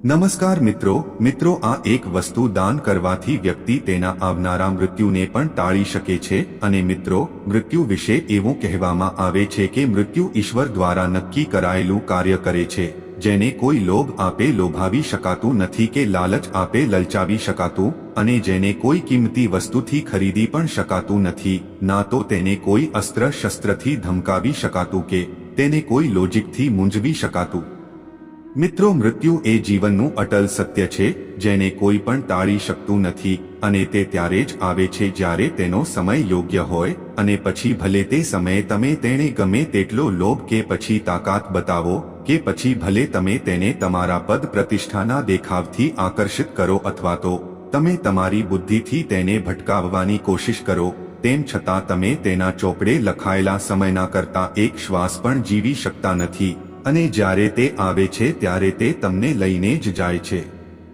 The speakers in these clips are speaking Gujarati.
નમસ્કાર મિત્રો આ એક વસ્તુ દાન કરવાથી વ્યક્તિ તેના આવનારા મૃત્યુને પણ ટાળી શકે છે અને મિત્રો મૃત્યુ વિશે એવું કહેવામાં આવે છે કે મૃત્યુ ઈશ્વર દ્વારા નક્કી કરાયેલું કાર્ય કરે છે જેને કોઈ લોભ આપે લોભાવી શકાતું નથી કે લાલચ આપે લલચાવી શકાતું અને જેને કોઈ કિંમતી વસ્તુથી ખરીદી પણ શકાતું નથી ના તો તેને કોઈ અસ્ત્ર શસ્ત્રથી ધમકાવી શકાતું કે તેને કોઈ લોજિકથી મૂંઝવી શકાતું। મિત્રો મૃત્યુ એ જીવનનું અટલ સત્ય છે જેને કોઈ પણ ટાળી શકતું નથી અને તે ત્યારે જ આવે છે જ્યારે તેનો સમય યોગ્ય હોય અને પછી ભલે તે સમયે તમે તેને ગમે તેટલો લોભ કે પછી તાકાત બતાવો કે પછી ભલે તમે તેને તમારા પદ પ્રતિષ્ઠાના દેખાવથી આકર્ષિત કરો અથવા તો તમે તમારી બુદ્ધિથી તેને ભટકાવવાની કોશિશ કરો તેમ છતાં તમે તેના ચોપડે લખાયેલા સમયના કરતા એક શ્વાસ પણ જીવી શકતા નથી અને જ્યારે તે આવે છે ત્યારે તે તમને લઈને જ જાય છે।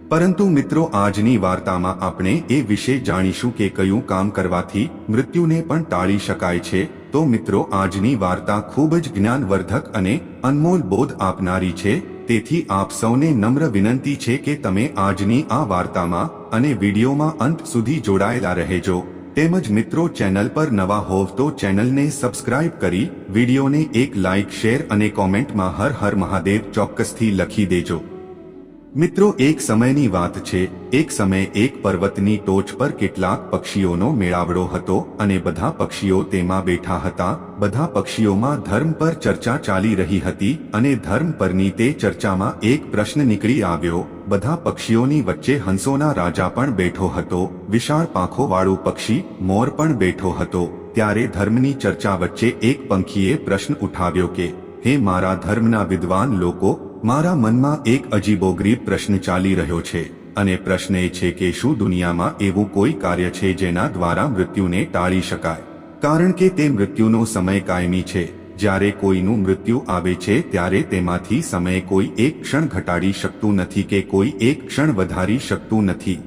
પરંતુ મિત્રો આજની વાર્તામાં આપણે એ વિશે જાણીશું કે કયું કામ કરવાથી મૃત્યુને પણ ટાળી શકાય છે। તો મિત્રો આજની વાર્તા ખૂબ જ જ્ઞાનવર્ધક અને અનમોલ બોધ આપનારી છે તેથી આપ સૌને નમ્ર વિનંતી છે કે તમે આજની આ વાર્તામાં અને વિડીયોમાં અંત સુધી જોડાયેલા રહેજો। તેમજ મિત્રો ચેનલ પર નવા હોવ તો ચેનલને સબસ્ક્રાઇબ કરી વિડીયોને એક લાઇક શેર અને કોમેન્ટમાં હર હર મહાદેવ ચોક્કસથી લખી દેજો। મિત્રો એક સમયની વાત છે એક સમયે એક પર્વતની ટોચ પર કેટલાક પક્ષીઓનો મેળાવડો હતો અને બધા પક્ષીઓ તેમાં બેઠા હતા। બધા પક્ષીઓમાં ધર્મ પર ચર્ચા ચાલી રહી હતી અને ધર્મ પરની તે ચર્ચામાં એક પ્રશ્ન નીકળી આવ્યો। બધા પક્ષીઓની વચ્ચે હંસોના રાજા પણ બેઠો હતો। વિશાળ પાંખોવાળું પક્ષી મોર પણ બેઠો હતો। ત્યારે ધર્મની ચર્ચા વચ્ચે એક પંખીએ પ્રશ્ન ઉઠાવ્યો કે હે મારા ધર્મના વિદ્વાન લોકો મારા મનમાં એક અજીબોગરીબ પ્રશ્ન ચાલી રહ્યો છે અને પ્રશ્ન એ છે કે શું દુનિયામાં એવું કોઈ કાર્ય છે જેના દ્વારા મૃત્યુને ટાળી શકાય? કારણ કે તે મૃત્યુનો સમય કાયમી છે। જ્યારે કોઈનું મૃત્યુ આવે છે ત્યારે તેમાંથી સમય કોઈ એક ક્ષણ ઘટાડી શકતું નથી કે કોઈ એક ક્ષણ વધારી શકતું નથી।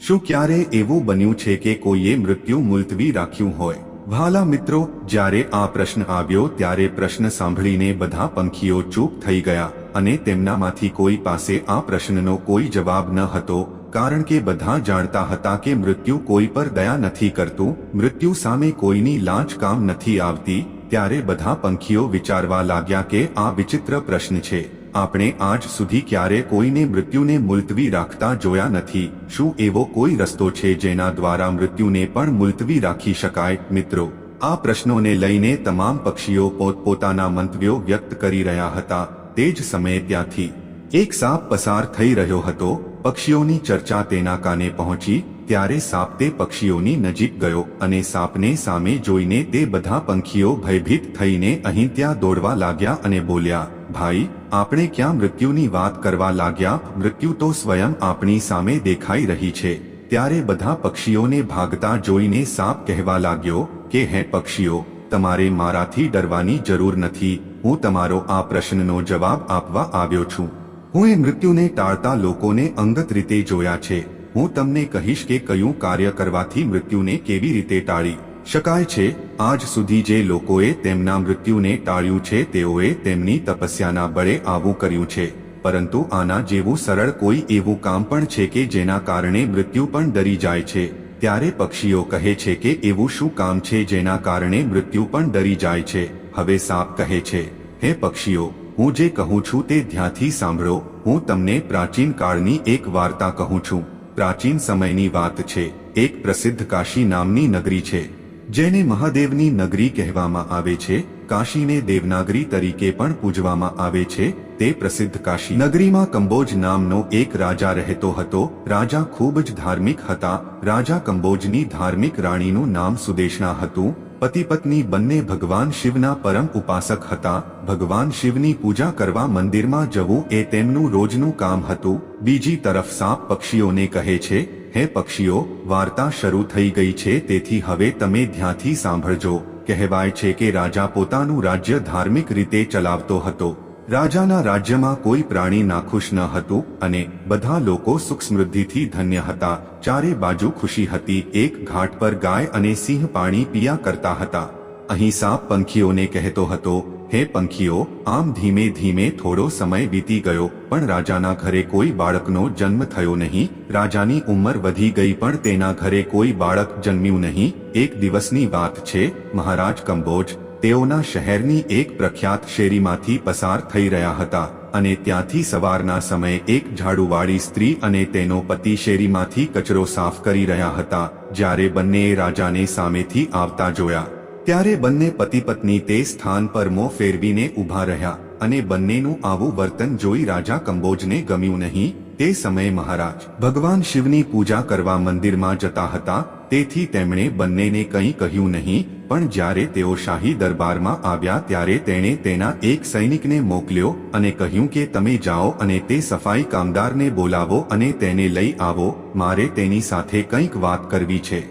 શું ક્યારે એવું બન્યું છે કે કોઈએ મૃત્યુ મુલતવી રાખ્યું હોય? વહાલા મિત્રો જ્યારે આ પ્રશ્ન આવ્યો ત્યારે પ્રશ્ન સાંભળીને બધા પંખીઓ ચૂપ થઈ ગયા અને તેમનામાંથી કોઈ પાસે આ પ્રશ્નનો કોઈ જવાબ ન હતો કારણ કે બધા જાણતા હતા કે મૃત્યુ કોઈ પર દયા નથી કરતું, મૃત્યુ સામે કોઈની લાંચ કામ નથી આવતી। ત્યારે બધા પંખીઓ વિચારવા લાગ્યા કે આ વિચિત્ર પ્રશ્ન છે, આપણે આજ સુધી ક્યારે કોઈને મૃત્યુને મુલતવી રાખતા જોયા નથી। શું એવો કોઈ રસ્તો છે જેના દ્વારા મૃત્યુને પણ મુલતવી રાખી શકાય? મિત્રો આ પ્રશ્નોને લઈને તમામ પક્ષીઓ પોતપોતાના મંતવ્યો વ્યક્ત કરી રહ્યા હતા। તે જ સમયે ત્યાંથી એક સાપ પસાર થઈ રહ્યો હતો। પક્ષીઓની ચર્ચા તેના કાને પહોંચી ત્યારે સાપ તે પક્ષીઓની નજીક ગયો અને સાપને સામે જોઈને તે બધા પંખીઓ ભયભીત થઈને અહીં ત્યાં દોડવા લાગ્યા અને બોલ્યા, ભાઈ આપણે ક્યાં મૃત્યુની વાત કરવા લાગ્યા? મૃત્યુ તો સ્વયં આપણી સામે દેખાઈ રહી છે। ત્યારે બધા પક્ષીઓને ભાગતા જોઈને સાપ કહેવા લાગ્યો કે હે પક્ષીઓ તમારે મારાથી ડરવાની જરૂર નથી, હું તમારો આ પ્રશ્નનો જવાબ આપવા આવ્યો છું। હું એ મૃત્યુને ટાળતા લોકોને અંગત રીતે જોયા છે। હું તમને કહીશ કે કયું કાર્ય કરવાથી મૃત્યુને કેવી રીતે ટાળી શકાય છે। આજ સુધી જે લોકોએ તેમના મૃત્યુને ટાળ્યું છે તેઓએ તેમની તપસ્યાના બળે આવું કર્યું છે, પરંતુ આના જેવું સરળ કોઈ એવું કામ પણ છે કે જેના કારણે મૃત્યુ પણ ડરી જાય છે। ત્યારે પક્ષીઓ કહે છે કે એવું શું કામ છે જેના કારણે મૃત્યુ પણ ડરી જાય છે? હવે સાપ કહે છે, હે પક્ષીઓ હું જે કહું છું તે ધ્યાનથી સાંભળો। હું તમને પ્રાચીન કાળની એક વાર્તા કહું છું। પ્રાચીન સમયની વાત છે। એક પ્રસિદ્ધ કાશી નામની નગરી છે જેને મહાદેવની નગરી કહેવામાં આવે છે। કાશીને દેવનાગરી તરીકે પણ પૂજવામાં આવે છે। તે પ્રસિદ્ધ કાશી નગરીમાં કંબોજ નામનો એક રાજા રહેતો હતો। રાજા ખૂબ જ ધાર્મિક હતા। રાજા કંબોજની ધાર્મિક રાણીનું નામ સુદેશના હતું। પતિ પત્ની બંને ભગવાન શિવના પરમ ઉપાસક હતા। ભગવાન શિવની પૂજા કરવા મંદિરમાં જવું એ તેમનું રોજનું કામ હતું। બીજી તરફ સાપ પક્ષીઓને કહે છે, હે પક્ષીઓ વાર્તા શરૂ થઈ ગઈ છે તેથી હવે તમે ધ્યાનથી સાંભળજો। કહેવાય છે કે રાજા પોતાનું રાજ્ય ધાર્મિક રીતે ચલાવતો હતો। રાજાના રાજ્યમાં કોઈ પ્રાણી નાખુશ ન હતું અને બધા લોકો સુખ સમૃદ્ધિથી ધન્ય હતા। ચારે બાજુ ખુશી હતી। એક ઘાટ પર ગાય અને સિંહ પાણી પીયા કરતા હતા। અહીં સાપ પંખીઓને કહેતો હતો, હે પંખીઓ, આમ ધીમે ધીમે થોડો સમય વીતી ગયો, પણ રાજાના ઘરે કોઈ બાળકનો જન્મ થયો નહીં. રાજાની ઉંમર વધી ગઈ, પણ તેના ઘરે કોઈ બાળક જન્મ્યું નહીં. એક દિવસની વાત છે, મહારાજ કંબોજ તેઓના શહેરની એક પ્રખ્યાત શેરીમાંથી પસાર થઈ રહ્યા હતા, અને ત્યાંથી સવારના સમયે એક ઝાડુવાળી સ્ત્રી અને તેનો પતિ શેરીમાંથી કચરો સાફ કરી રહ્યા હતા. જ્યારે બંનેએ રાજાને સામેથી આવતા જોયા, ત્યારે બંને પતિ પત્ની તે સ્થાન પર મોં ફેરવીને ઊભા રહ્યા, અને બંનેનું આવું વર્તન જોઈ રાજા કંબોજને ગમ્યું નહીં. તે સમયે મહારાજ ભગવાન શિવની પૂજા કરવા મંદિરમાં જતા હતા, તેથી તેમણે બંનેને કંઈ કહ્યું નહીં. પણ જ્યારે તેઓ શાહી દરબારમાં આવ્યા ત્યારે તેણે તેના એક સૈનિકને મોકલ્યો અને કહ્યું કે તમે જાઓ અને તે સફાઈ કામદારને બોલાવો અને તેને લઈ આવો, મારે તેની સાથે કંઈક વાત કરવી છે.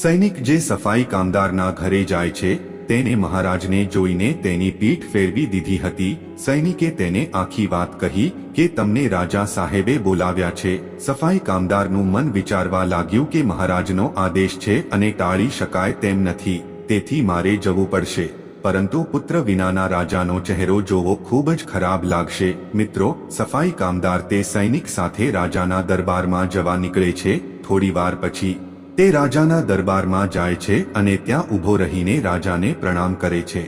સૈનિક જે સફાઈ કામદારના ઘરે જાય છે, તેને મહારાજને જોઈને તેની પીઠ ફેરવી દીધી હતી. સૈનિકે તેને આખી વાત કહી કે તમને રાજા સાહેબે બોલાવ્યા છે. સફાઈ કામદારનું મન વિચારવા લાગ્યું કે મહારાજનો આદેશ છે અને ટાળી શકાય તેમ નથી, તેથી મારે જવું પડશે. પરંતુ પુત્ર વિનાના રાજાનો ચહેરો જોવો ખૂબ જ ખરાબ લાગશે. મિત્રો, સફાઈ કામદાર તે સૈનિક સાથે રાજાના દરબારમાં જવા નીકળે છે. થોડી વાર પછી તે રાજાના દરબારમાં જાય છે અને ત્યાં ઊભો રહીને રાજાને પ્રણામ કરે છે.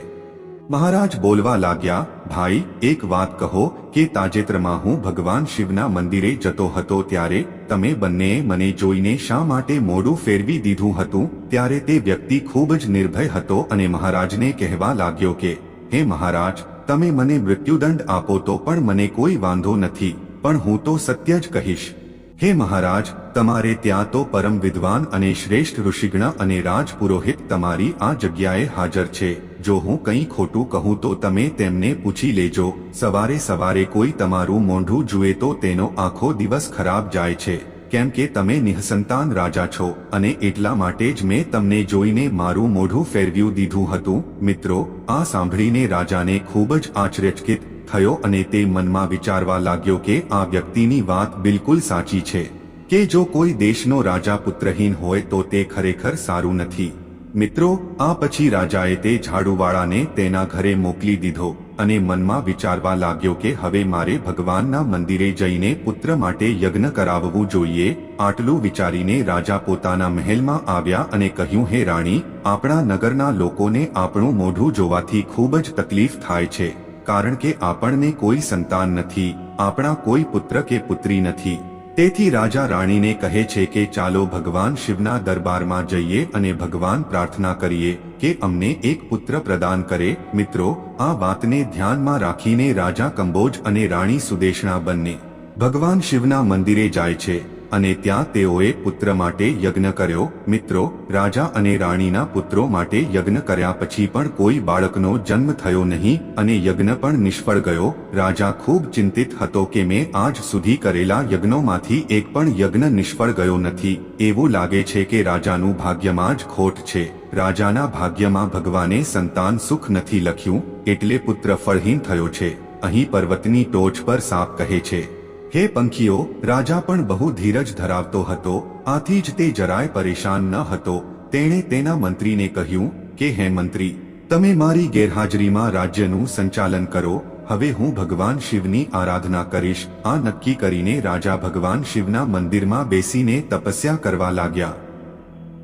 મહારાજ બોલવા લાગ્યા, ભાઈ, એક વાત કહો કે તાજેતરમાં હું ભગવાન શિવના મંદિરે જતો હતો ત્યારે તમે બંનેએ મને જોઈને શા માટે મોઢું ફેરવી દીધું હતું? ત્યારે તે વ્યક્તિ ખૂબ જ નિર્ભય હતો અને મહારાજને કહેવા લાગ્યો કે હે મહારાજ, તમે મને મૃત્યુદંડ આપો તો પણ મને કોઈ વાંધો નથી, પણ હું તો સત્ય જ કહીશ. હે મહારાજ, તમારે ત્યાં તો પરમ વિદ્વાન અને શ્રેષ્ઠ ઋષિગણ અને રાજપુરોહિત તમારી આ જગ્યાએ હાજર છે. જો હું કંઈ ખોટું કહું તો તમે તેમને પૂછી લેજો. સવારે સવારે કોઈ તમારું મોઢું જુએ તો તેનો આખો દિવસ ખરાબ જાય છે, કેમ કે તમે નિઃસંતાન રાજા છો અને એટલા માટે જ મેં તમને જોઈને મારું મોઢું ફેરવ્યું દીધું હતું. મિત્રો, આ સાંભળીને રાજાને ખૂબ જ આશ્ચર્યચકિત થયો અને તે મનમાં વિચારવા લાગ્યો કે આ વ્યક્તિની વાત બિલકુલ સાચી છે કે જો કોઈ દેશનો રાજા પુત્રહીન હોય તો તે ખરેખર સારું નથી. મિત્રો, આ પછી રાજાએ તે ઝાડુવાળાને તેના ઘરે મોકલી દીધો અને મનમાં વિચારવા લાગ્યો કે હવે મારે ભગવાનના મંદિરે જઈને પુત્ર માટે યજ્ઞ કરાવવું જોઈએ. આટલું વિચારીને રાજા પોતાના મહેલમાં આવ્યા અને કહ્યું, હે રાણી, આપણા નગરના લોકોને આપણું મોઢું જોવાથી ખૂબ જ તકલીફ થાય છે, કારણ કે આપણને કોઈ સંતાન નથી, આપણા કોઈ પુત્ર કે પુત્રી નથી. તેથી રાજા રાણીને કહે છે કે ચાલો ભગવાન શિવના દરબારમાં જઈએ અને ભગવાન પ્રાર્થના કરીએ કે અમને એક પુત્ર પ્રદાન કરે. મિત્રો, આ વાતને ધ્યાનમાં રાખીને રાજા કંબોજ અને રાણી સુદેશણા બંને ભગવાન શિવના મંદિરે જાય છે અને ત્યાં તેઓએ પુત્ર માટે યજ્ઞ કર્યો. મિત્રો, રાજા અને રાણીના પુત્રો માટે યજ્ઞ કર્યા પછી પણ કોઈ બાળકનો જન્મ થયો નહીં અને યજ્ઞ પણ નિષ્ફળ ગયો. રાજા ખૂબ ચિંતિત હતો કે મેં આજ સુધી કરેલા યજ્ઞોમાંથી એક પણ યજ્ઞ નિષ્ફળ ગયો નથી. એવું લાગે છે કે રાજાનું ભાગ્યમાં જ ખોટ છે. રાજાના ભાગ્યમાં ભગવાને સંતાન સુખ નથી લખ્યું, એટલે પુત્ર ફળહીન થયો છે. અહીં પર્વતની ટોચ પર સાપ કહે છે, હે પંખીઓ, રાજા પણ બહુ ધીરજ ધરાવતો હતો, આથી જ તે જરાય પરેશાન ન હતો. તેણે તેના મંત્રીને કહ્યું કે હે મંત્રી, તમે મારી ગેરહાજરીમાં રાજ્યનું સંચાલન કરો. હવે હું ભગવાન શિવની આરાધના કરીશ. આ નક્કી કરીને રાજા ભગવાન શિવના મંદિરમાં બેસીને તપસ્યા કરવા લાગ્યા.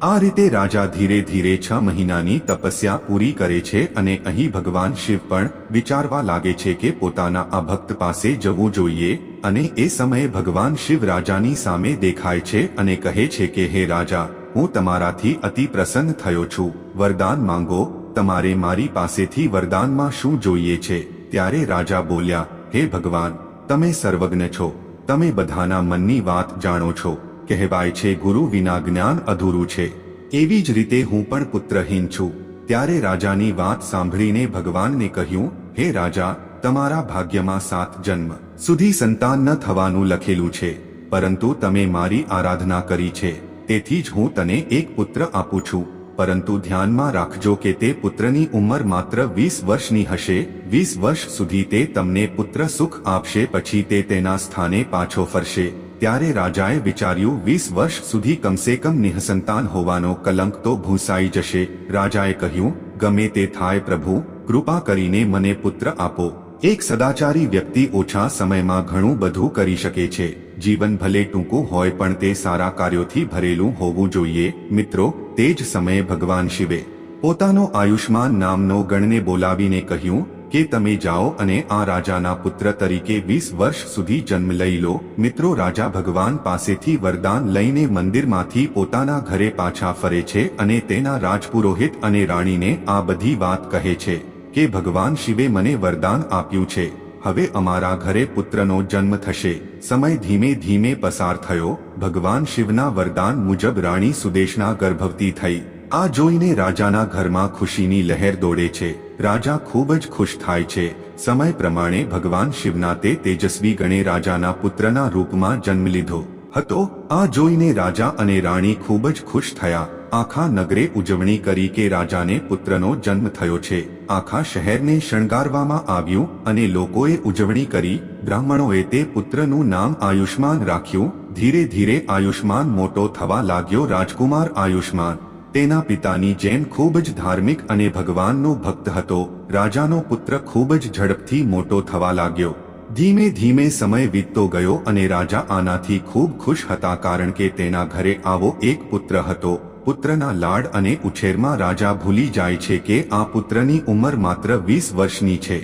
આ રીતે રાજા ધીરે ધીરે 6 મહિનાની તપસ્યા પૂરી કરે છે અને અહીં ભગવાન શિવ પણ વિચારવા લાગે છે કે પોતાના આ ભક્ત પાસે જવું જોઈએ. અને એ સમયે ભગવાન શિવ રાજાની સામે દેખાય છે અને કહે છે કે હે રાજા, હું તમારાથી અતિ પ્રસન્ન થયો છું, વરદાન માંગો. તમારે મારી પાસેથી વરદાનમાં શું જોઈએ છે? ત્યારે રાજા બોલ્યા, હે ભગવાન, તમે સર્વજ્ઞ છો, તમે બધાના મનની વાત જાણો છો. કહેવાય છે ગુરુ વિના જ્ઞાન અધૂરું છે, એવી જ રીતે હું પણ પુત્રહીન છું. ત્યારે રાજાની વાત સાંભળીને ભગવાનને કહ્યું, હે રાજા, તમારા ભાગ્યમાં 7 જન્મ સુધી સંતાન ન થવાનું લખેલું છે, પરંતુ તમે મારી આરાધના કરી છે, તેથી જ હું તને એક પુત્ર આપું છું. પરંતુ ધ્યાનમાં રાખજો કે તે પુત્રની ઉંમર માત્ર 20 વર્ષની હશે. 20 વર્ષ સુધી તે તમને પુત્ર સુખ આપશે, પછી તે તેના સ્થાને પાછો ફરશે. ત્યારે રાજાએ વિચાર્યું, 20 વર્ષ સુધી કમસે કમ નિઃસંતાન હોવાનો કલંક તો ભૂંસાઈ જશે. રાજાએ કહ્યું, ગમે તે થાય પ્રભુ, કૃપા કરીને મને પુત્ર આપો. એક સદાચારી વ્યક્તિ ઓછા સમયમાં ઘણું બધું કરી શકે છે. જીવન ભલે ટૂંકું હોય પણ તે સારા કાર્યોથી ભરેલું હોવું જોઈએ. મિત્રો, તે જ સમયે ભગવાન શિવે પોતાનો આયુષ્માન નામનો ગણને બોલાવીને કહ્યું કે તમે જાઓ અને આ રાજાના પુત્ર તરીકે 20 વર્ષ સુધી જન્મ લઈ લો. મિત્રો, રાજા ભગવાન પાસેથી વરદાન લઈને મંદિરમાંથી પોતાના ઘરે પાછા ફરે છે અને તેના રાજપુરોહિત અને રાણીને આ બધી વાત કહે છે કે ભગવાન શિવે મને વરદાન આપ્યું છે, હવે અમારા ઘરે પુત્રનો જન્મ થશે. સમય ધીમે ધીમે પસાર થયો. ભગવાન શિવના વરદાન મુજબ રાણી સુદેશના ગર્ભવતી થઈ. આ જોઈને રાજાના ઘરમાં ખુશીની લહેર દોડે છે. રાજા ખૂબ જ ખુશ થાય છે. સમય પ્રમાણે ભગવાન શિવના તે તેજસ્વી ગણે રાજાના પુત્રના રૂપમાં જન્મ લીધો હતો. આ જોઈને રાજા અને રાણી ખૂબ જ ખુશ થયા. આખા નગરે ઉજવણી કરી કે રાજાને પુત્રનો જન્મ થયો છે. આખા શહેરને શણગારવામાં આવ્યું અને લોકોએ ઉજવણી કરી. બ્રાહ્મણોએ તે પુત્રનું નામ આયુષ્માન રાખ્યું. ધીરે ધીરે આયુષ્માન મોટો થવા લાગ્યો. રાજકુમાર આયુષ્માન તેના પિતાની જેમ ખૂબ જ ધાર્મિક અને ભગવાનનો ભક્ત હતો. રાજાનો પુત્ર ખૂબ જ ઝડપથી મોટો થવા લાગ્યો. ધીમે ધીમે સમય વીતતો ગયો અને રાજા આનાથી ખૂબ ખુશ હતા કારણ કે તેના ઘરે આવો એક પુત્ર હતો. પુત્રના લાડ અને ઉછેરમાં રાજા ભૂલી જાય છે કે આ પુત્રની ઉંમર માત્ર 20 વર્ષની છે.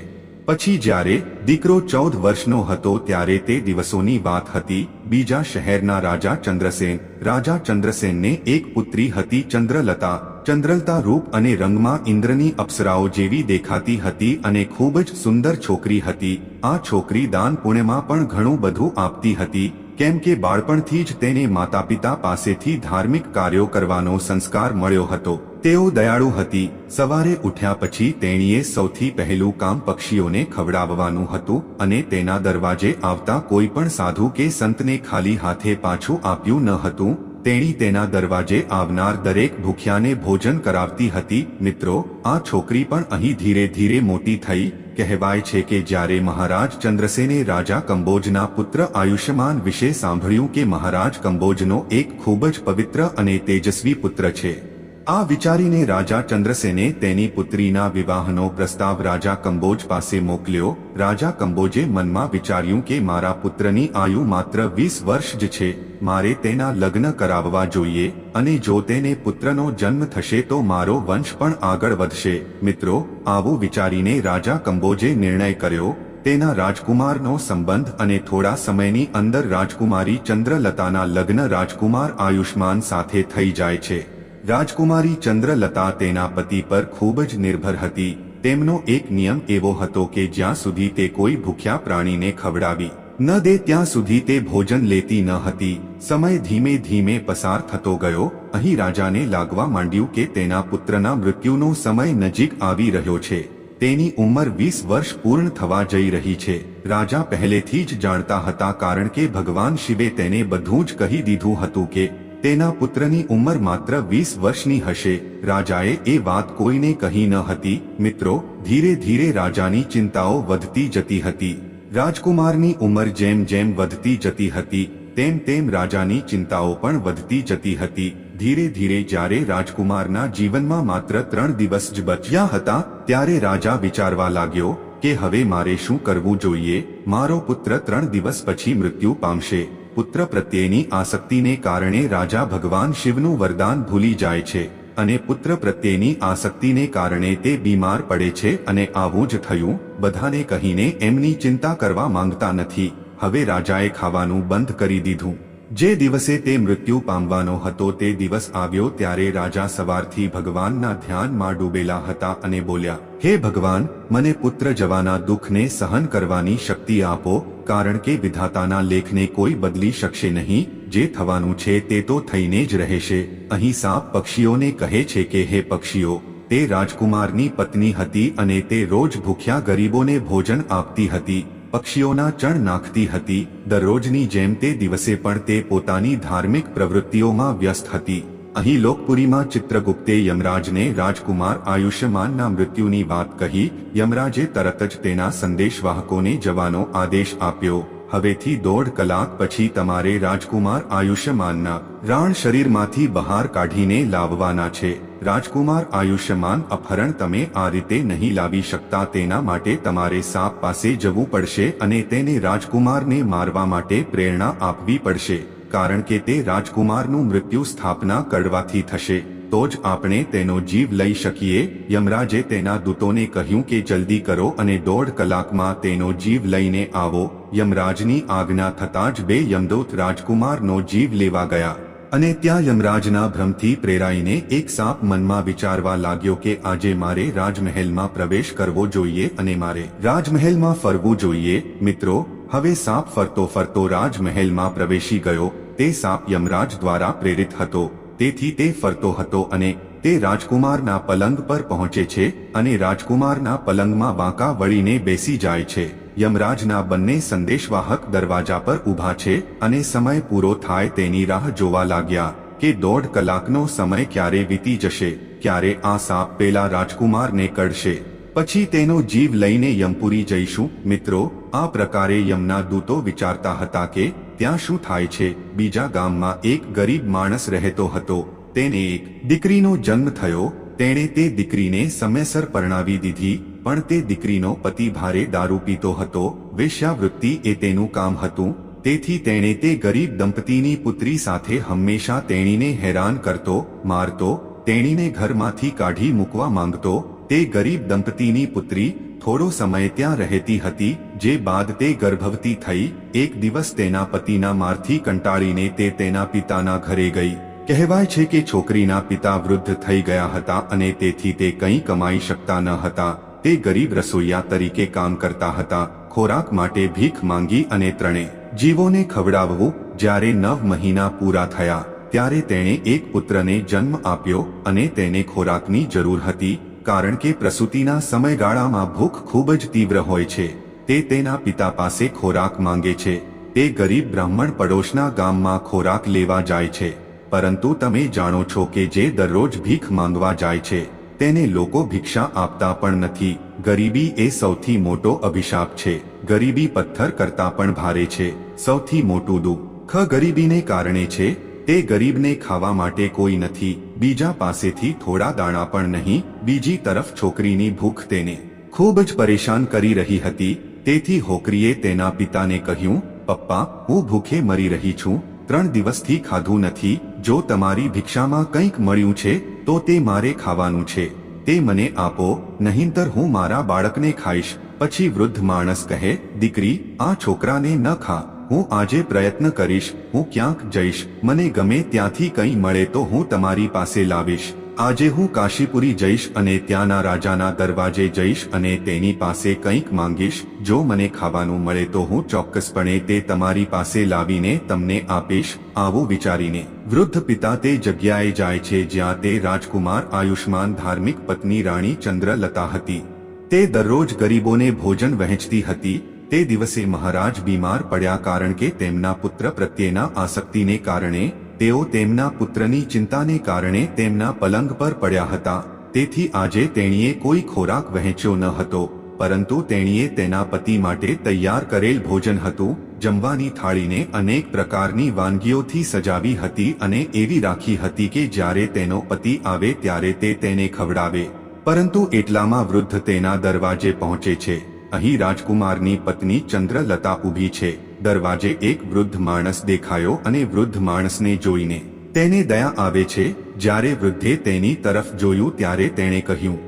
પછી જ્યારે દીકરો 14 વર્ષનો હતો ત્યારે તે દિવસોની વાત હતી. બીજા શહેરના રાજા ચંદ્રસેનને એક પુત્રી હતી ચંદ્રલતા. ચંદ્રલતા રૂપ અને રંગમાં ઇન્દ્રની અપ્સરાઓ જેવી દેખાતી હતી અને ખૂબ જ સુંદર છોકરી હતી. આ છોકરી દાન પુણ્યમાં પણ ઘણું બધું આપતી હતી કેમ કે બાળપણથી જ તેને માતાપિતા પાસેથી ધાર્મિક કાર્યો કરવાનો સંસ્કાર મળ્યો હતો. તેઓ દયાળુ હતી. સવારે ઉઠ્યા પછી તેણીએ સૌથી પહેલું કામ પક્ષીઓને ખવડાવવાનું હતું અને તેના દરવાજે આવતા કોઈ પણ સાધુ કે સંતને ખાલી હાથે પાછું આપ્યું ન હતું. તેણી તેના દરવાજે આવનાર દરેક ભૂખ્યાને ભોજન કરાવતી હતી. મિત્રો, આ છોકરી પણ અહીં ધીરે ધીરે મોટી થઈ. કહેવાય છે કે જ્યારે મહારાજ ચંદ્રસેને રાજા કંબોજના પુત્ર આયુષ્માન વિશે સાંભળ્યું કે મહારાજ કંબોજનો એક ખૂબ જ પવિત્ર અને તેજસ્વી પુત્ર છે, આ વિચારીને રાજા ચંદ્રસેને તેની પુત્રીના વિવાહનો પ્રસ્તાવ રાજા કંબોજ પાસે મોકલ્યો. રાજા કંબોજે મનમાં વિચાર્યું કે મારા પુત્રની આયુ માત્ર 20 વર્ષ જ છે, મારે તેના લગ્ન કરાવવા જોઈએ અને જો તેને પુત્રનો જન્મ થશે તો મારો વંશ પણ આગળ વધશે. મિત્રો, આવું વિચારીને રાજા કંબોજે નિર્ણય કર્યો. તેના રાજકુમારનો સંબંધ અને થોડા સમયની અંદર રાજકુમારી ચંદ્રલતાના લગ્ન રાજકુમાર આયુષ્માન સાથે થઈ જાય છે. રાજકુમારી ચંદ્રલતા તેના પતિ પર ખૂબ જ નિર્ભર હતી. તેમનો એક નિયમ એવો હતો કે જ્યાં સુધી તે કોઈ ભૂખ્યા પ્રાણીને ખવડાવી ન દે ત્યાં સુધી તે ભોજન લેતી ન હતી. સમય ધીમે ધીમે પસાર થતો ગયો. અહીં રાજાને લાગવા માંડ્યું કે તેના પુત્રના મૃત્યુનો સમય નજીક આવી રહ્યો છે. તેની ઉંમર 20 વર્ષ પૂર્ણ થવા જઈ રહી છે. રાજા પહેલેથી જ જાણતા હતા કારણ કે ભગવાન શિવે તેને બધું જ કહી દીધું હતું કે તેના પુત્રની ઉંમર માત્ર 20 વર્ષની હશે. રાજાએ એ વાત કોઈને કહી ન હતી. મિત્રો, ધીરે ધીરે રાજાની ચિંતાઓ વધતી જતી હતી. રાજકુમારની ઉંમર જેમ જેમ વધતી જતી હતી તેમ તેમ રાજાની ચિંતાઓ પણ વધતી જતી હતી. ધીરે ધીરે જ્યારે રાજકુમારના જીવનમાં માત્ર 3 દિવસ જ બચ્યા હતા ત્યારે રાજા વિચારવા લાગ્યો કે હવે મારે શું કરવું જોઈએ. મારો પુત્ર 3 દિવસ પછી મૃત્યુ પામશે. પુત્ર પ્રત્યેની આસક્તિને કારણે રાજા ભગવાન શિવનું વરદાન ભૂલી જાય છે અને પુત્ર પ્રત્યેની આસક્તિને કારણે તે બીમાર પડે છે અને આવું જ થયું. બધાને કહીને એમની ચિંતા કરવા માંગતા નથી. હવે રાજાએ ખાવાનું બંધ કરી દીધું. જે દિવસે તે મૃત્યુ પામવાનો હતો તે દિવસ આવ્યો ત્યારે રાજા સવારથી ભગવાનના ધ્યાનમાં ડૂબેલા હતા અને બોલ્યા, હે ભગવાન, મને પુત્ર જવાના દુઃખને સહન કરવાની શક્તિ આપો કારણ કે વિધાતાના લેખને કોઈ બદલી શકશે નહીં. જે થવાનું છે તે તો થઈને જ રહેશે. અહીં સાપ પક્ષીઓને કહે છે કે હે પક્ષીઓ, તે રાજકુમારની પત્ની હતી અને તે રોજ ભૂખ્યા ગરીબોને ભોજન આપતી હતી, પક્ષીઓના ચણ નાખતી હતી. દરરોજની જેમ તે દિવસે પણ તે પોતાની ધાર્મિક પ્રવૃત્તિઓમાં વ્યસ્ત હતી. અહીં લોકપુરીમાં ચિત્રગુપ્તે યમરાજને રાજકુમાર આયુષ્માનના મૃત્યુની વાત કહી. યમરાજે તરત જ તેના સંદેશવાહકોને જવાનો આદેશ આપ્યો. હવેથી 1.5 કલાક પછી તમારે રાજકુમાર આયુષ્માનના રાણ શરીરમાંથી બહાર કાઢીને લાવવાના છે. રાજકુમાર આયુષ્યમાન અપહરણ તમે આ રીતે નહીં લાવી શકતા, તેના માટે તમારે સાપ પાસે જવું પડશે અને તેને રાજકુમારને મારવા માટે પ્રેરણા આપવી પડશે, કારણ કે તે રાજકુમારનું મૃત્યુ સ્થાપના કરવાથી થશે, તો જ આપણે તેનો જીવ લઈ શકીએ. યમરાજે તેના દૂતોને કહ્યું કે જલ્દી કરો અને 1.5 કલાકમાં તેનો જીવ લઈને આવો. યમરાજની આજ્ઞા થતાં જ 2 યમદૂત રાજકુમારનો જીવ લેવા ગયા અને ત્યાં યમરાજના ભ્રમથી પ્રેરાઈને એક સાપ મનમાં વિચારવા લાગ્યો કે આજે મારે રાજમહેલમાં પ્રવેશ કરવો જોઈએ અને મારે રાજમહેલમાં ફરવું જોઈએ. મિત્રો, હવે સાપ ફરતો ફરતો રાજમહેલમાં પ્રવેશી ગયો. તે સાપ યમરાજ દ્વારા પ્રેરિત હતો, તેથી તે ફરતો હતો અને તે રાજકુમારના પલંગ પર પહોંચે છે અને રાજકુમારના પલંગમાં વાંકા વળીને બેસી જાય છે. યમરાજના બંને સંદેશવાહક દરવાજા પર ઊભા છે અને સમય પૂરો થાય તેની રાહ જોવા લાગ્યા કે 1.5 કલાકનો સમય ક્યારે વીતી જશે, ક્યારે આ સાપ પેલા રાજકુમારને કરડશે, પછી તેનો જીવ લઈને યમપુરી જઈશું. મિત્રો, આ પ્રકારે યમના દૂતો વિચારતા હતા કે ત્યાં શું થાય છે. બીજા ગામમાં એક ગરીબ માણસ રહેતો હતો. તેને એક દીકરીનો જન્મ થયો. તેણે તે દીકરીને સમયસર પરણાવી દીધી, પણ તે દીકરીનો પતિ ભારે દારૂ પીતો હતો. વેશ્યાવૃત્તિ એ તેનું કામ હતું, તેથી તેણે તે ગરીબ દંપતીની પુત્રી સાથે હંમેશા તેણીને હેરાન કરતો, મારતો, તેણીને ઘરમાંથી કાઢી મૂકવા માંગતો. તે ગરીબ દંપતીની પુત્રી થોડો સમય ત્યાં રહેતી હતી, જે બાદ તે ગર્ભવતી થઈ. એક દિવસ તેના પતિના મારથી કંટાળીને તે તેના પિતાના ઘરે ગઈ. કહેવાય છે કે છોકરીના પિતા વૃદ્ધ થઈ ગયા હતા અને તેથી તે કંઈ કમાઈ શકતા ન હતા. તે ગરીબ રસોઈયા તરીકે કામ કરતા હતા. ખોરાક માટે ભીખ માંગી અને 3 જીવોને ખવડાવવું. જ્યારે 9 મહિના પૂરા થયા ત્યારે તેણે એક પુત્રને જન્મ આપ્યો અને તેને ખોરાકની જરૂર હતી, કારણ કે પ્રસૂતિના સમયગાળામાં ભૂખ ખૂબ જ તીવ્ર હોય છે. તે તેના પિતા પાસે ખોરાક માંગે છે. તે ગરીબ બ્રાહ્મણ પડોશના ગામમાં ખોરાક લેવા જાય છે, પરંતુ તમે જાણો છો કે જે દરરોજ ભીખ માંગવા જાય છે તેને લોકો ભિક્ષા આપતા પણ નથી. ગરીબી એ સૌથી મોટો અભિશાપ છે. ગરીબી પથ્થર કરતાં પણ ભારે છે. સૌથી મોટું દુઃખ ગરીબીને કારણે છે. તે ગરીબને ખાવા માટે કોઈ નથી, બીજા પાસેથી થોડા દાણા પણ નહીં. બીજી તરફ છોકરીની ભૂખ તેને ખૂબ જ પરેશાન કરી રહી હતી. તેથી હોકરીએ તેના પિતાને કહ્યું, પપ્પા, હું ભૂખે મરી રહી છું, 3 દિવસથી ખાધું નથી. જો તમારી ભિક્ષામાં કંઈક મળ્યું છે તો તે મારે ખાવાનું છે, તે મને આપો, નહીંતર હું મારા બાળકને ખાઈશ. પછી વૃદ્ધ માણસ કહે, દીકરી, આ છોકરાને ન ખા. હું આજે પ્રયત્ન કરીશ. હું ક્યાંક જઈશ, મને ગમે ત્યાંથી કંઈ મળે તો હું તમારી પાસે લાવીશ. આજે હું કાશીપુરી જઈશ અને ત્યાંના રાજાના દરવાજે જઈશ અને તેની પાસે કંઈક માંગીશ. જો મને ખાવાનું મળે તો હું ચોક્કસપણે તે તમારી પાસે લાવીને તમને આપીશ. આવું વિચારીને વૃદ્ધ પિતા તે જગ્યાએ જાય છે જ્યાં તે રાજકુમાર આયુષ્માન ધાર્મિક પત્ની રાણી ચંદ્રલતા હતી. તે દરરોજ ગરીબોને ભોજન વહેંચતી હતી. તે દિવસે મહારાજ બીમાર પડ્યા, કારણ કે તેમના પુત્ર પ્રત્યેના આસક્તિને કારણે તેઓ તેમના પુત્રની ચિંતાને કારણે તેમના પલંગ પર પડ્યા હતા. તેથી આજે તેણીએ કોઈ ખોરાક વહેંચ્યો ન હતો, પરંતુ તેણીએ તેના પતિ માટે તૈયાર કરેલ ભોજન હતું. જમવાની થાળીને અનેક પ્રકારની વાનગીઓથી સજાવી હતી અને એવી રાખી હતી કે જ્યારે તેનો પતિ આવે ત્યારે તે તેને ખવડાવે. પરંતુ એટલામાં વૃદ્ધ તેના દરવાજે પહોંચે છે. અહીં રાજકુમારની પત્ની ચંદ્રલતા ઊભી છે. દરવાજે એક વૃદ્ધ માણસ દેખાયો અને વૃદ્ધ માણસને જોઈને તેને દયા આવે છે. જ્યારે વૃદ્ધે તેની તરફ જોયું ત્યારે તેણે કહ્યું,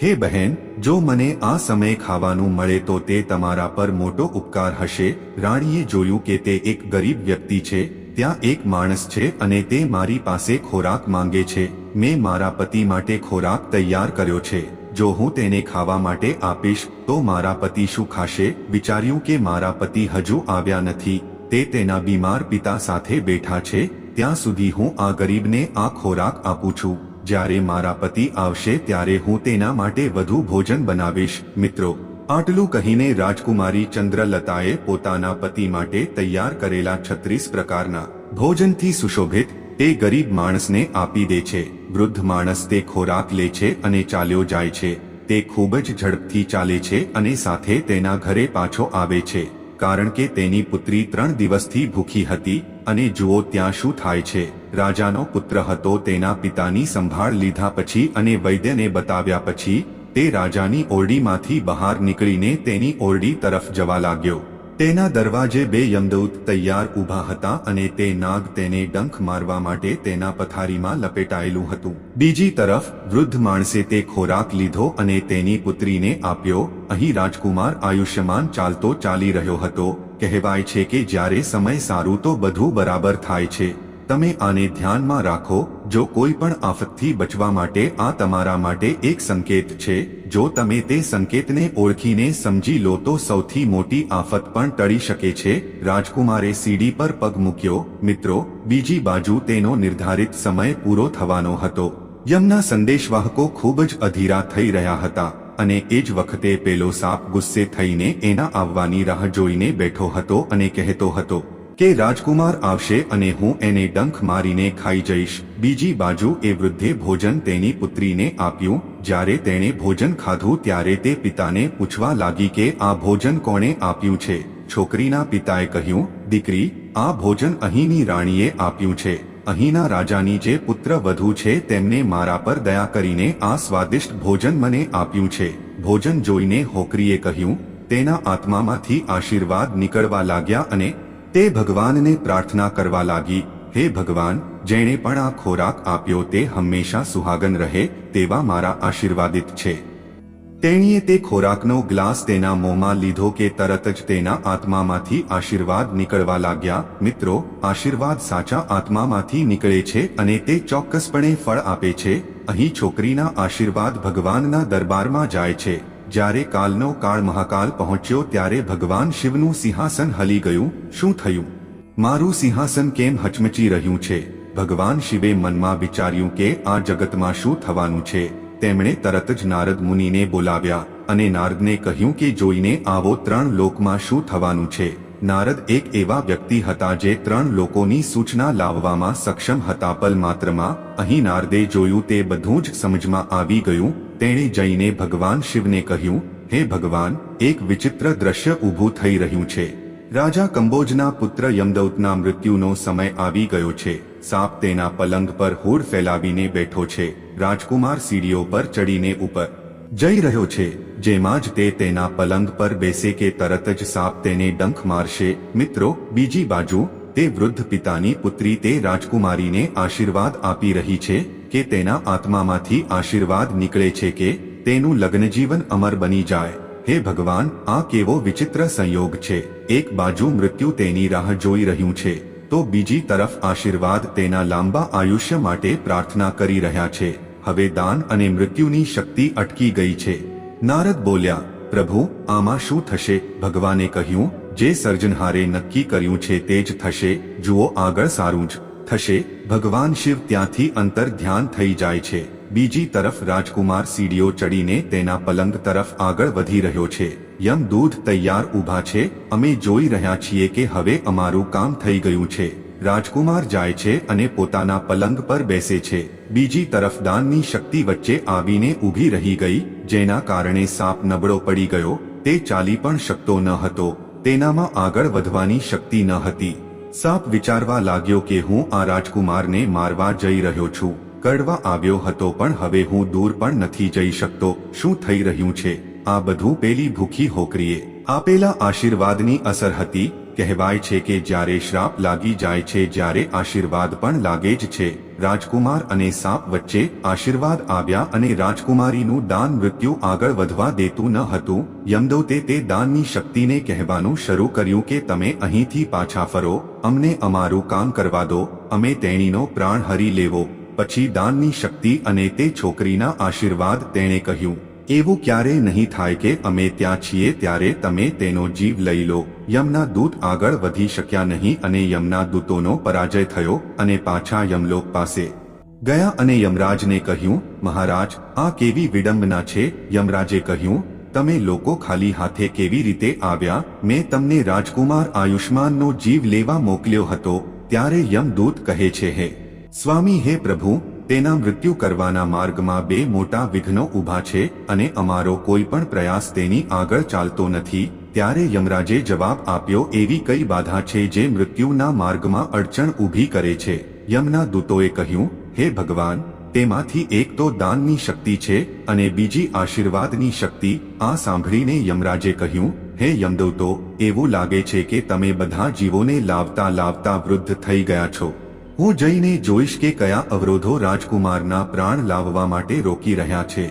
હે બહેન, જો મને આ સમયે ખાવાનું મળે તો તે તમારા પર મોટો ઉપકાર હશે. રાણીએ જોયું કે તે એક ગરીબ વ્યક્તિ છે. ત્યાં એક માણસ છે અને તે મારી પાસે ખોરાક માંગે છે. મેં મારા પતિ માટે ખોરાક તૈયાર કર્યો છે. જો હું તેને ખાવા માટે આપીશ તો મારા પતિ શું ખાશે? વિચાર્યું કે મારા પતિ હજુ આવ્યા નથી, તે તેના બીમાર પિતા સાથે બેઠા છે. ત્યાં સુધી હું આ ગરીબને આ ખોરાક આપું છું. જ્યારે મારા પતિ આવશે ત્યારે હું તેના માટે વધુ ભોજન બનાવીશ. મિત્રો, આટલું કહીને રાજકુમારી ચંદ્રલતાએ પોતાના પતિ માટે તૈયાર કરેલા 36 પ્રકારના ભોજનથી સુશોભિત તે ગરીબ માણસને આપી દે છે. વૃદ્ધ માણસ તે ખોરાક લે છે અને ચાલ્યો જાય છે. તે ખૂબ જ ઝડપથી ચાલે છે અને સાથે તેના ઘરે પાછો આવે છે. કારણ કે તેની પુત્રી 3 દિવસથી ભૂખી હતી અને જુઓ ત્યાં શું થાય છે. રાજાનો પુત્ર હતો. તેના પિતાની સંભાળ લીધા પછી અને વૈદ્યને બતાવ્યા પછી તે રાજાની ઓરડીમાંથી બહાર નીકળીને તેની ઓરડી તરફ જવા લાગ્યો. તેના દરવાજે 2 યમદૂત તૈયાર ઊભા હતા અને તે નાગ તેને ડંખ મારવા માટે તેના પથારીમાં લપેટાયેલું હતું. બીજી તરફ વૃદ્ધ માણસે તે ખોરાક લીધો અને તેની પુત્રીને આપ્યો. અહીં રાજકુમાર આયુષ્યમાન ચાલતો ચાલી રહ્યો હતો. કહેવાય છે કે જ્યારે સમય સારું તો બધું બરાબર થાય છે. તમે આને ધ્યાનમાં રાખો. જો કોઈ પણ આફતથી બચવા માટે આ તમારા માટે એક સંકેત છે. જો તમે તે સંકેતને ઓળખીને સમજી લો તો સૌથી મોટી આફત પણ ટળી શકે છે. રાજકુમારે સીડી પર પગ મૂક્યો. મિત્રો, બીજી બાજુ તેનો નિર્ધારિત સમય પૂરો થવાનો હતો. યમના સંદેશવાહકો ખૂબ જ અધીરા થઈ રહ્યા હતા અને એ જ વખતે પેલો સાપ ગુસ્સે થઈને એના આવવાની રાહ જોઈને બેઠો હતો અને કહેતો હતો કે રાજકુમાર આવશે અને હું એને ડંખ મારીને ખાઈ જઈશ. બીજી બાજુ એ વૃદ્ધે ભોજન તેની પુત્રીને આપ્યું. જ્યારે તેણે ભોજન ખાધું ત્યારે તે પિતાને પૂછવા લાગી કે આ ભોજન કોણે આપ્યું છે. છોકરીના પિતાએ કહ્યું, દીકરી, આ ભોજન અહીંની રાણીએ આપ્યું છે. અહીંના રાજાની જે પુત્ર વધુ છે તેમને મારા પર દયા કરીને આ સ્વાદિષ્ટ ભોજન મને આપ્યું છે. ભોજન જોઈને હોકરીએ કહ્યું. તેના આત્મામાંથી આશીર્વાદ નીકળવા લાગ્યા અને તે ભગવાનને પ્રાર્થના કરવા લાગી, હે ભગવાન, જેણે પણ આ ખોરાક આપ્યો તે હંમેશા સુહાગન રહે તેવા મારા આશીર્વાદિત છે. તેણીએ તે ખોરાકનો ગ્લાસ તેના મોંમાં લીધો કે તરત જ તેના આત્મામાંથી આશીર્વાદ નીકળવા લાગ્યા. મિત્રો, આશીર્વાદ સાચા આત્મામાંથી નીકળે છે અને તે ચોક્કસપણે ફળ આપે છે. અહીં છોકરીના આશીર્વાદ ભગવાનના દરબારમાં જાય છે. જ્યારે કાલનો કાળ મહાકાલ પહોંચ્યો ત્યારે ભગવાન શિવનું સિંહાસન હલી ગયું. શું થયું? મારું સિંહાસન કેમ હચમચી રહ્યું છે? ભગવાન શિવે મનમાં વિચાર્યું કે આ જગતમાં શું થવાનું છે. તેમણે તરત જ નારદ મુનિને બોલાવ્યા અને નારદને કહ્યું કે જોઈને આવો 3 લોકમાં શું થવાનું છે. નારદ એક એવા વ્યક્તિ હતા જે 3 લોકોની સૂચના લાવવામાં સક્ષમ હતા. પલ માત્રમાં અહીં નારદે જોયું તે બધું જ સમજમાં આવી ગયું. તેણે જઈને ભગવાન શિવને કહ્યું, હે ભગવાન, એક વિચિત્ર દ્રશ્ય ઊભું થઈ રહ્યું છે. રાજા કંબોજના પુત્ર યમદૂતના મૃત્યુનો સમય આવી ગયો છે. સાપ તેના પલંગ પર હૂડ ફેલાવીને બેઠો છે. રાજકુમાર સીડીઓ પર ચડીને ઉપર જઈ રહ્યો છે. જેમાં જ તે તેના પલંગ પર બેસે કે તરત જ સાપ તેને ડંખ મારશે. મિત્રો, બીજી બાજુ તે વૃદ્ધ પિતાની પુત્રી તે રાજકુમારીને આશીર્વાદ આપી રહી છે કે તેના આત્મામાંથી આશીર્વાદ નીકળે છે કે તેનું લગ્નજીવન અમર બની જાય. હે ભગવાન, આ કેવો વિચિત્ર સંયોગ છે. એક બાજુ મૃત્યુ તેની રાહ જોઈ રહ્યું છે તો બીજી તરફ આશીર્વાદ તેના લાંબા આયુષ્ય માટે પ્રાર્થના કરી રહ્યા છે. હવે દાન અને મૃત્યુની શક્તિ અટકી ગઈ છે. નારદ બોલ્યા, પ્રભુ, આમાં શું થશે? ભગવાને કહ્યું, જે સર્જનહારે નક્કી કર્યું છે તે જ થશે. જુઓ, આગળ સારું જ થશે. ભગવાન શિવ ત્યાંથી અંતર ધ્યાન થઈ જાય છે. બીજી તરફ રાજકુમાર સીડીઓ ચડીને તેના પલંગ તરફ આગળ વધી રહ્યો છે. યમદૂત તૈયાર ઊભા છે. અમે જોઈ રહ્યા છીએ કે હવે અમારું કામ થઈ ગયું છે. રાજકુમાર જાય છે અને પોતાના પલંગ પર બેસે છે. બીજી તરફ દાનની શક્તિ વચ્ચે આવીને ઊભી રહી ગઈ, જેના કારણે સાપ નબળો પડી ગયો. તે ચાલી પણ શકતો ન હતો. તેનામાં આગળ વધવાની શક્તિ ન હતી. સાપ વિચારવા લાગ્યો કે હું આ રાજકુમારને મારવા જઈ રહ્યો છું. કડવા આવ્યો હતો પણ હવે હું દૂર પણ નથી જઈ શકતો. શું થઈ રહ્યું છે? આ બધું પેલી ભૂખી હોકરીએ આપેલા આશીર્વાદની અસર હતી. કહેવાય છે કે જ્યારે શ્રાપ લાગી જાય છે જ્યારે આશીર્વાદ પણ લાગે જ છે. રાજકુમાર અને સાપ વચ્ચે આશીર્વાદ આવ્યા અને રાજકુમારીનું દાન મૃત્યુ આગળ વધવા દેતું ન હતું. યમદૂતે તે દાનની શક્તિને કહેવાનું શરૂ કર્યું કે તમે અહીંથી પાછા ફરો, અમને અમારું કામ કરવા દો, અમે તેણીનો પ્રાણ હરી લેવો. પછી દાનની શક્તિ અને તે છોકરીના આશીર્વાદ. તેણે કહ્યું, એવું ક્યારેય નહીં થાય કે અમે ત્યાં છીએ ત્યારે તમે તેનો જીવ લઈ લો. યમના દૂત આગળ વધી શક્યા નહીં અને યમના દૂતોનો પરાજય થયો અને પાછા યમલોક પાસે ગયા અને યમરાજને કહ્યું, મહારાજ, આ કેવી વિડંબના છે. યમરાજે કહ્યું, તમે લોકો ખાલી હાથે કેવી રીતે આવ્યા? મેં તમને રાજકુમાર આયુષ્માનનો જીવ લેવા મોકલ્યો હતો. ત્યારે યમદૂત કહે છે, હે સ્વામી, હે પ્રભુ, તેના મૃત્યુ કરવાના માર્ગમાં બે મોટા વિઘ્નો ઊભા છે અને અમારો કોઈ પણ પ્રયાસ તેની આગળ ચાલતો નથી. ત્યારે યમરાજે જવાબ આપ્યો, એવી કઈ બાધા છે જે મૃત્યુના માર્ગમાં અડચણ ઊભી કરે છે? યમના દૂતોએ કહ્યું, હે ભગવાન, તેમાંથી એક તો દાનની શક્તિ છે અને બીજી આશીર્વાદની શક્તિ. આ સાંભળીને યમરાજે કહ્યું, હે યમદૂતો, એવું લાગે છે કે તમે બધા જીવોને લાવતા લાવતા વૃદ્ધ થઈ ગયા છો. હું જઈને જોઈશ કે કયા અવરોધો રાજકુમારના પ્રાણ લાવવા માટે રોકી રહ્યા છે.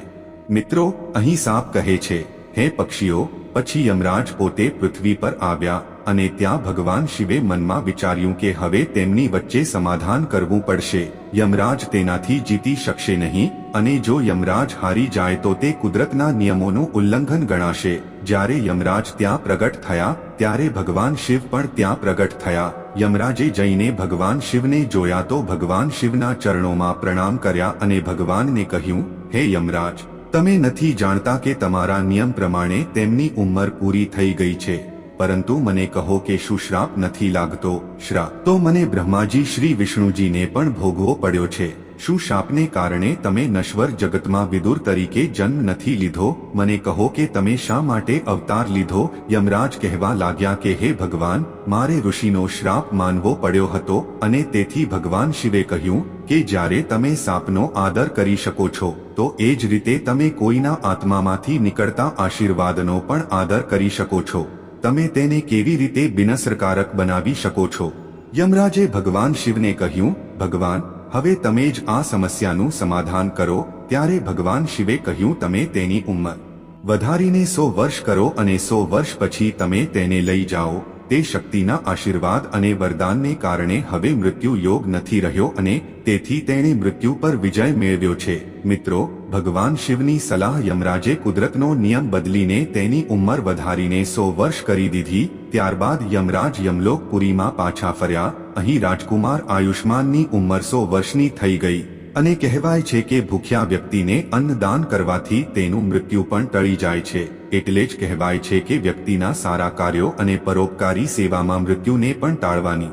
મિત્રો, અહીં સાપ કહે છે, હે પક્ષીઓ. પછી યમરાજ પોતે પૃથ્વી પર આવ્યા અને ત્યાં ભગવાન શિવે મનમાં વિચાર્યું કે હવે તેમની વચ્ચે સમાધાન કરવું પડશે. યમરાજ તેનાથી જીતી શકશે નહીં અને જો યમરાજ હારી જાય તો તે કુદરતના નિયમોનું ઉલ્લંઘન ગણાશે. જ્યારે યમરાજ ત્યાં પ્રગટ થયા ત્યારે ભગવાન શિવ પણ ત્યાં પ્રગટ થયા. યમરાજે જઈને ભગવાન શિવને જોયા તો ભગવાન શિવના ચરણોમાં પ્રણામ કર્યા અને ભગવાનને કહ્યું, હે યમરાજ, તમે નથી જાણતા કે તમારા નિયમ પ્રમાણે તેમની ઉંમર પૂરી થઈ ગઈ છે, પરંતુ મને કહો કે શું શ્રાપ નથી લાગતો? શ્રાપ તો મને બ્રહ્માજી શ્રી વિષ્ણુજીને પણ ભોગવો પડ્યો છે. શું શાપને કારણે તમે નશ્વર જગતમાં વિદુર તરીકે જન્મ નથી લીધો? મને કહો કે તમે શા માટે અવતાર લીધો? યમરાજ કહેવા લાગ્યા કે હે ભગવાન, મારે ઋષિનો શ્રાપ માનવો પડ્યો હતો અને તેથી ભગવાન શિવે કહ્યું કે જ્યારે તમે સાપનો આદર કરી શકો છો તો એ જ રીતે તમે કોઈના આત્મામાંથી નીકળતા આશીર્વાદનો પણ આદર કરી શકો છો. તમે તેને કેવી રીતે બિનઅસરકારક બનાવી શકો છો? યમરાજે ભગવાન શિવને કહ્યું, ભગવાન, હવે તમે જ આ સમસ્યાનું સમાધાન કરો. ત્યારે ભગવાન શિવે કહ્યું, તમે તેની ઉંમર વધારીને 100 વર્ષ કરો અને 100 વર્ષ પછી તમે તેને લઈ જાઓ. તે શક્તિના આશીર્વાદ અને વરદાનને કારણે હવે મૃત્યુ યોગ નથી રહ્યો અને તેથી તેણે મૃત્યુ પર વિજય મેળવ્યો છે. મિત્રો, ભગવાન શિવની સલાહ યમરાજે કુદરતનો નિયમ બદલીને તેની ઉંમર વધારીને 100 વર્ષ કરી દીધી. ત્યારબાદ યમરાજ યમલોકપુરીમાં પાછા ફર્યા. અહીં રાજકુમાર આયુષ્માનની ઉંમર 100 વર્ષની થઈ ગઈ અને કહેવાય છે કે ભૂખ્યા વ્યક્તિને અન્નદાન કરવાથી તેનું મૃત્યુ પણ ટળી જાય છે. એટલે જ કહેવાય છે કે વ્યક્તિના સારા કાર્યો અને પરોપકારી સેવામાં મૃત્યુને પણ ટાળવાની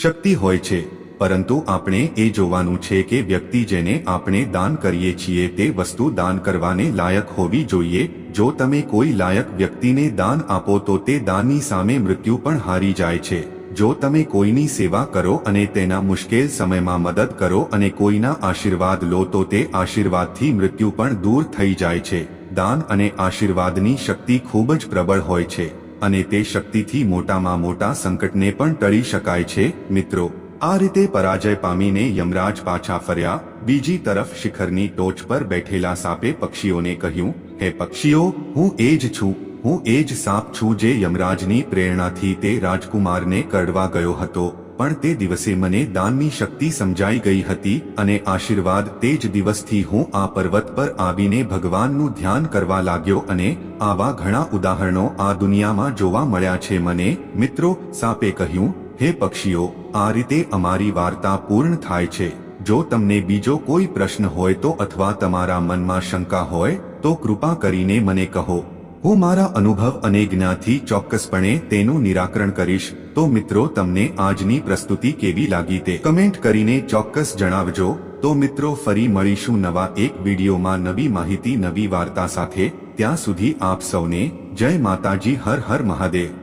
શક્તિ હોય છે. પરંતુ આપણે એ જોવાનું છે કે વ્યક્તિ જેને આપણે દાન કરીએ છીએ તે વસ્તુ દાન કરવાને લાયક હોવી જોઈએ. જો તમે કોઈ લાયક વ્યક્તિને દાન આપો તો તે દાનની સામે મૃત્યુ પણ હારી જાય છે. જો તમે કોઈની સેવા કરો અને તેના મુશ્કેલ સમયમાં મદદ કરો અને કોઈના આશીર્વાદ લો તો તે આશીર્વાદથી મૃત્યુ પણ દૂર થઈ જાય છે. દાન અને આશીર્વાદની શક્તિ ખૂબ જ પ્રબળ હોય છે અને તે શક્તિથી મોટામાં મોટા સંકટને પણ ટળી શકાય છે. મિત્રો, આ રીતે પરાજય પામીને યમરાજ પાછા ફર્યા. બીજી તરફ શિખરની ટોચ પર બેઠેલા સાપે પક્ષીઓને કહ્યું, હે પક્ષીઓ, હું એ જ છું. હું એ જ સાપ છું જે યમરાજની પ્રેરણાથી તે રાજકુમારને કરડવા ગયો હતો. પણ તે દિવસે મને દાનની શક્તિ સમજાઈ ગઈ હતી અને આશીર્વાદ તે જ દિવસથી હું આ પર્વત પર આવીને ભગવાનનું ધ્યાન કરવા લાગ્યો અને આવા ઘણા ઉદાહરણો આ દુનિયામાં જોવા મળ્યા છે મને. મિત્રો, સાપે કહ્યું, હે પક્ષીઓ, આ રીતે અમારી વાર્તા પૂર્ણ થાય છે. જો તમને બીજો કોઈ પ્રશ્ન હોય તો અથવા તમારા મનમાં શંકા હોય તો કૃપા કરીને મને કહો. હું મારા અનુભવ અને જ્ઞાનથી ચોક્કસપણે તેનું નિરાકરણ કરીશ. તો મિત્રો, તમને આજની પ્રસ્તુતિ કેવી લાગી તે કમેન્ટ કરીને ચોક્કસ જણાવજો. તો મિત્રો, ફરી મળીશું નવા એક વિડીયોમાં નવી માહિતી નવી વાર્તા સાથે. ત્યાં સુધી આપ સૌને જય માતાજી. હર હર મહાદેવ.